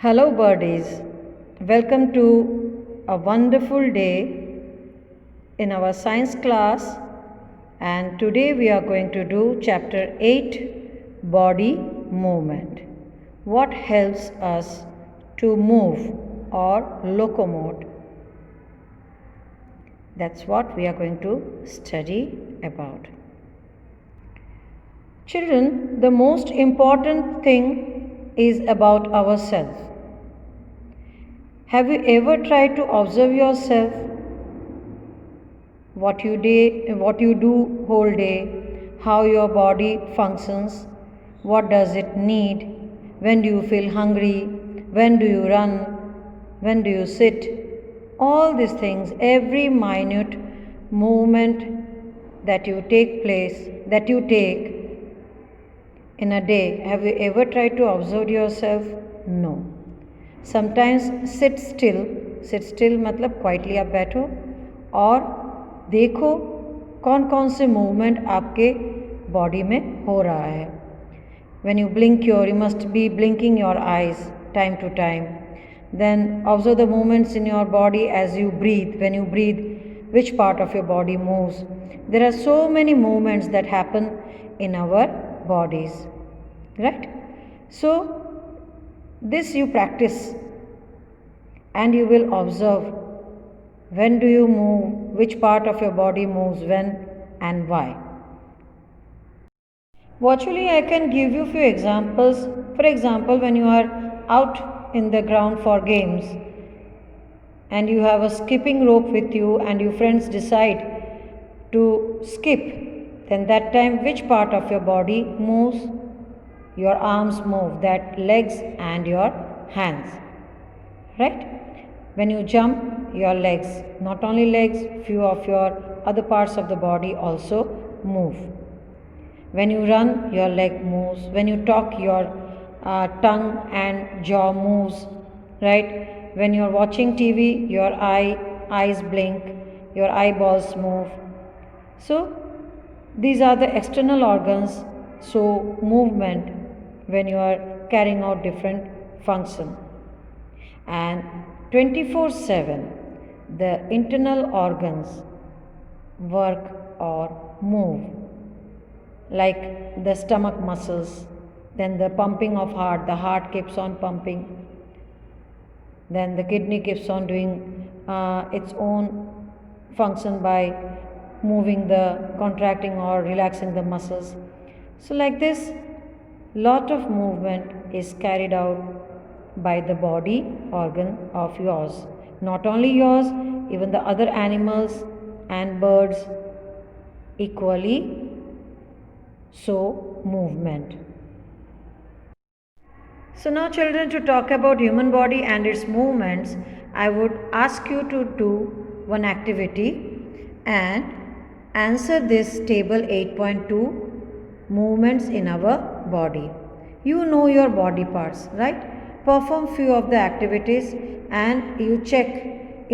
Hello, birdies. Welcome to a wonderful day in our science class. And today we are going to do chapter 8 Body Movement. What helps us to move or locomote? That's what we are going to study about. Children, the most important thing is about ourselves. Have you ever tried to observe yourself? What you do whole day, how your body functions, what does it need, when do you feel hungry, when do you run, when do you sit, all these things, every minute movement that you take in a day. Have you ever tried to observe yourself? No. Sometimes seat still मतलब quietly आप बैठो और देखो कौन कौन से movement आपके body में हो रहा है. When you blink you must be blinking your eyes time to time. Then observe the movements in your body as you breathe. When you breathe, which part of your body moves. There are so many movements that happen in our bodies, right? So this you practice and you will observe when do you move, which part of your body moves when and why. Virtually I can give you few examples. For example, when you are out in the ground for games and you have a skipping rope with you and your friends decide to skip, then that time which part of your body moves? Your arms move, that legs and your hands, right? When you jump, your legs, not only legs, few of your other parts of the body also move. When you run, your leg moves. When you talk, your tongue and jaw moves, right? When you're watching TV, your eyes blink, your eyeballs move. So these are the external organs. So movement when you are carrying out different function. And 24/7 the internal organs work or move, like the stomach muscles, then the pumping of heart, the heart keeps on pumping, then the kidney keeps on doing its own function by moving the contracting or relaxing the muscles. So like this, lot of movement is carried out by the body organ of yours. Not only yours, even the other animals and birds equally show movement. So now children, to talk about human body and its movements, I would ask you to do one activity and answer this table 8.2, movements in our body. You know your body parts, right? Perform few of the activities and you check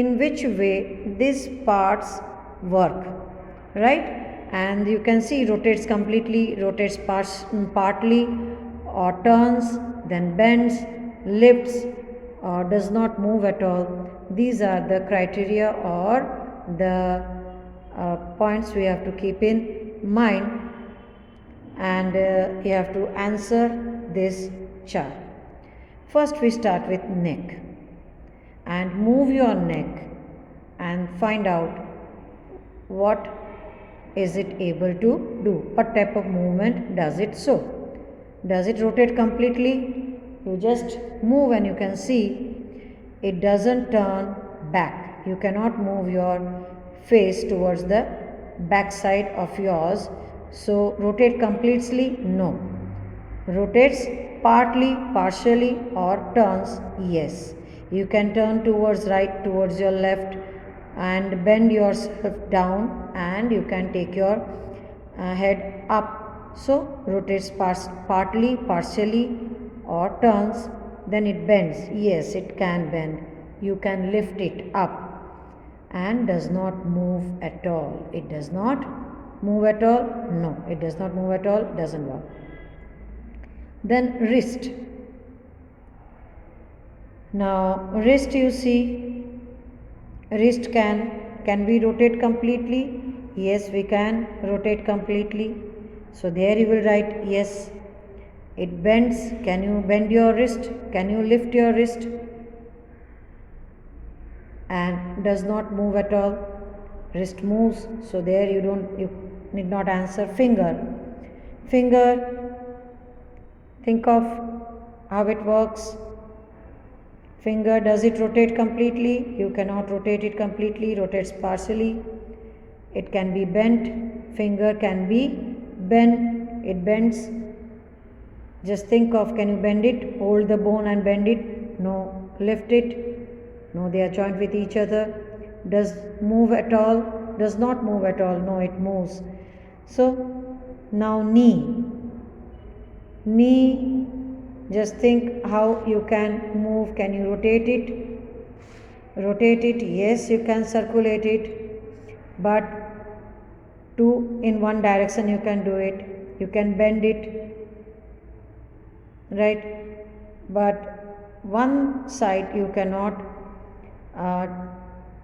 in which way these parts work, right? And you can see rotates completely, rotates partly, or turns, then bends, lifts, or does not move at all. These are the criteria or the points we have to keep in mind, and you have to answer this chart. First we start with neck, and move your neck and find out what is it able to do, what type of movement does it show. Does it rotate completely? You just move and you can see it doesn't turn back. You cannot move your face towards the back side of yours. So rotate completely? No. Rotates partly, partially, or turns? Yes. You can turn towards right, towards your left, and bend yourself down, and you can take your head up. So rotates partly, partially, or turns. Then it bends. Yes, it can bend. You can lift it up and does not move at all. It does not move at all. No, it does not move at all. Doesn't work. Then wrist. Now wrist, you see, wrist can we rotate completely? Yes, we can rotate completely. So there you will write yes. It bends. Can you bend your wrist? Can you lift your wrist? And does not move at all. Wrist moves, so there you need not answer. Finger, think of how it works. Finger, does it rotate completely? You cannot rotate it completely, rotates partially. It can be bent. Finger can be bent, it bends. Just think of, can you bend it? Hold the bone and bend it? No. Lift it? No, they are joined with each other. Does move at all? Does not move at all. No, it moves. So now knee. Knee, just think how you can move. Can you rotate it? Rotate it. Yes, you can circulate it, but in one direction you can do it. You can bend it, right? But one side you cannot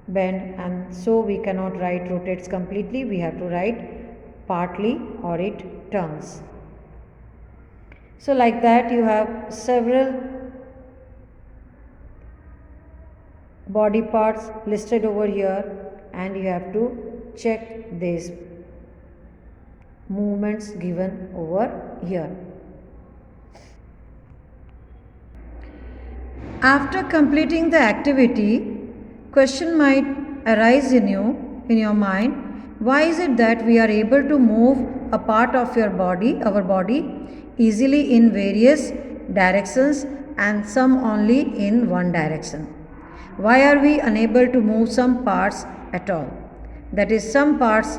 bend, and so we cannot write rotates completely. We have to write partly or it turns. So like that you have several body parts listed over here, and you have to check these movements given over here. After completing the activity, question might arise in your mind. Why is it that we are able to move a part of our body easily in various directions and some only in one direction? Why are we unable to move some parts at all? That is, some parts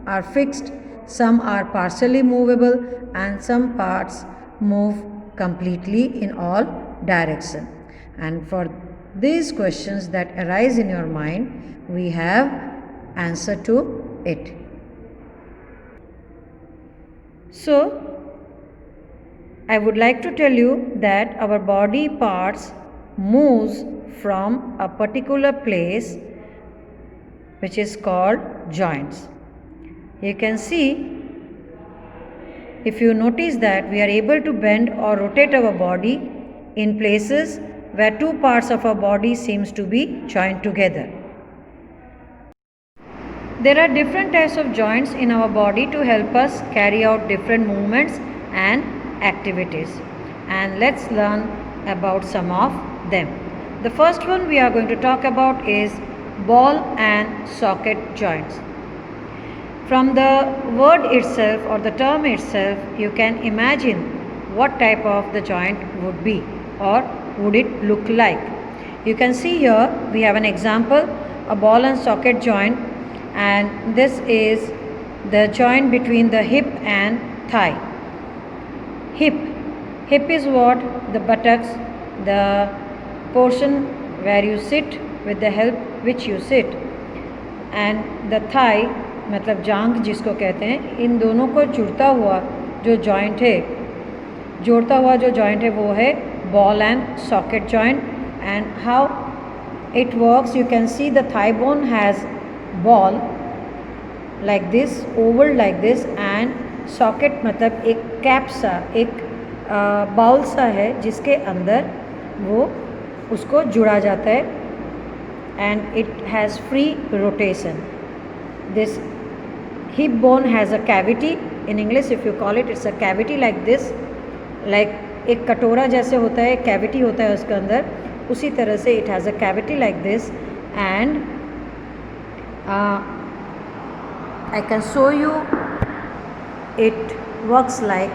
are fixed, some are partially movable, and some parts move completely in all directions. And for these questions that arise in your mind, we have answer to it. So, I would like to tell you that our body parts moves from a particular place which is called joints. You can see, if you notice that we are able to bend or rotate our body in places where two parts of our body seems to be joined together. There are different types of joints in our body to help us carry out different movements and activities, and let's learn about some of them. The first one we are going to talk about is ball and socket joints. From the word itself or the term itself, you can imagine what type of the joint would be or would it look like. You can see here we have an example, a ball and socket joint, and this is the joint between the hip and thigh. Hip is what? The buttocks, the portion where you sit with the help which you sit, and the thigh मतलब जांघ जिसको कहते हैं, इन दोनों को जुड़ता हुआ जो जॉइंट है, वो है ball and socket joint. And how it works, you can see the thigh bone has ball like this, oval like this, and socket मतलब एक कैप सा, एक बाउल सा है जिसके अंदर वो उसको जुड़ा जाता है, and it has free rotation. This hip bone has a cavity. In English if you call it, it's a cavity like this, like एक कटोरा जैसे होता है, कैविटी होता है उसके अंदर, उसी तरह से it has a cavity like this. And I can show you, it works like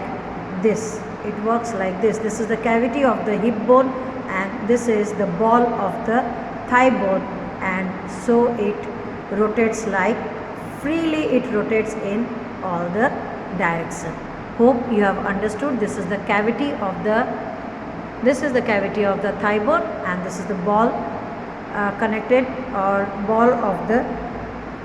this. This is the cavity of the hip bone, and this is the ball of the thigh bone, and so it rotates like freely, it rotates in all the direction. Hope you have understood. This is the cavity of the thigh bone, and this is the ball connected, or ball of the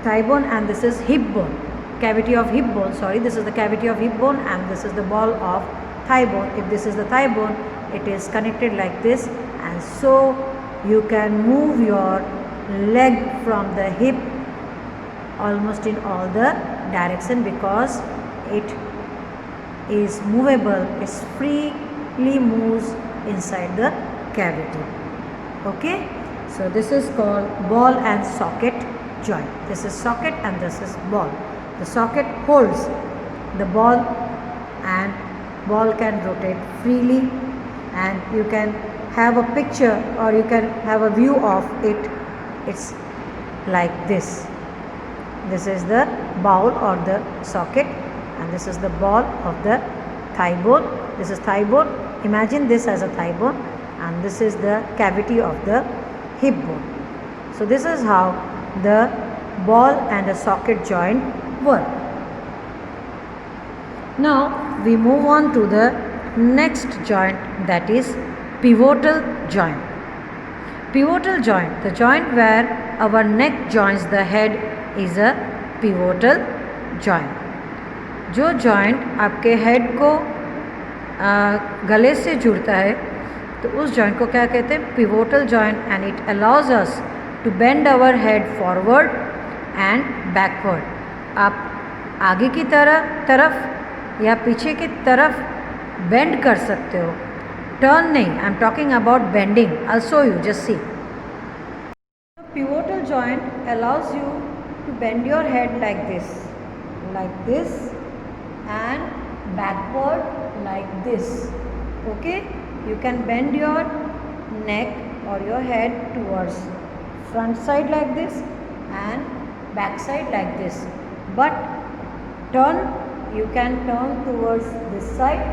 thigh bone, and this is hip bone, cavity of hip bone, this is the cavity of hip bone, and this is the ball of thigh bone. If this is the thigh bone, it is connected like this, and and so you can move your leg from the hip almost in all the direction because it is movable, it freely moves inside the cavity. Okay, so this is called ball and socket joint. This is socket and this is ball. The socket holds the ball and ball can rotate freely, and you can have a picture or you can have a view of it. It's like this. This is the bowl or the socket, and this is the ball of the thigh bone. This is thigh bone. Imagine this as a thigh bone, and this is the cavity of the hip bone. So this is how the ball and a socket joint work. Now we move on to the next joint, that is pivotal joint. Pivotal joint, the joint where our neck joins the head, is a pivotal joint. जो joint आपके head को गले से जुड़ता है तो उस joint को क्या कहते हैं? Pivotal joint, and it allows us to bend our head forward and backward. आप आगे की तरफ या पीछे की तरफ बेंड कर सकते हो, टर्न नहीं. I am talking about bending. I show you, just see. Pivotal joint allows you to bend your head like this and backward like this. Okay, you can bend your neck or your head towards front side like this and back side like this, but turn, you can turn towards this side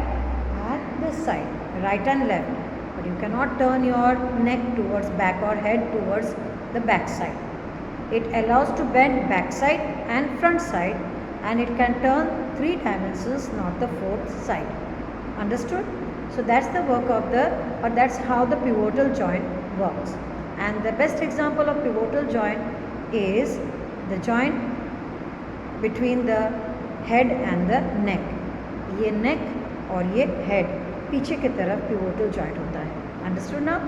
and this side, right and left, but you cannot turn your neck towards back or head towards the back side. It allows to bend back side and front side, and it can turn 3 dimensions, not the 4th side. Understood? So that's the work of that's how the pivotal joint works. And the best example of pivotal joint is the joint between the head and the neck. ये neck और ये head, पीछे की तरफ pivotal joint होता है. Understood now?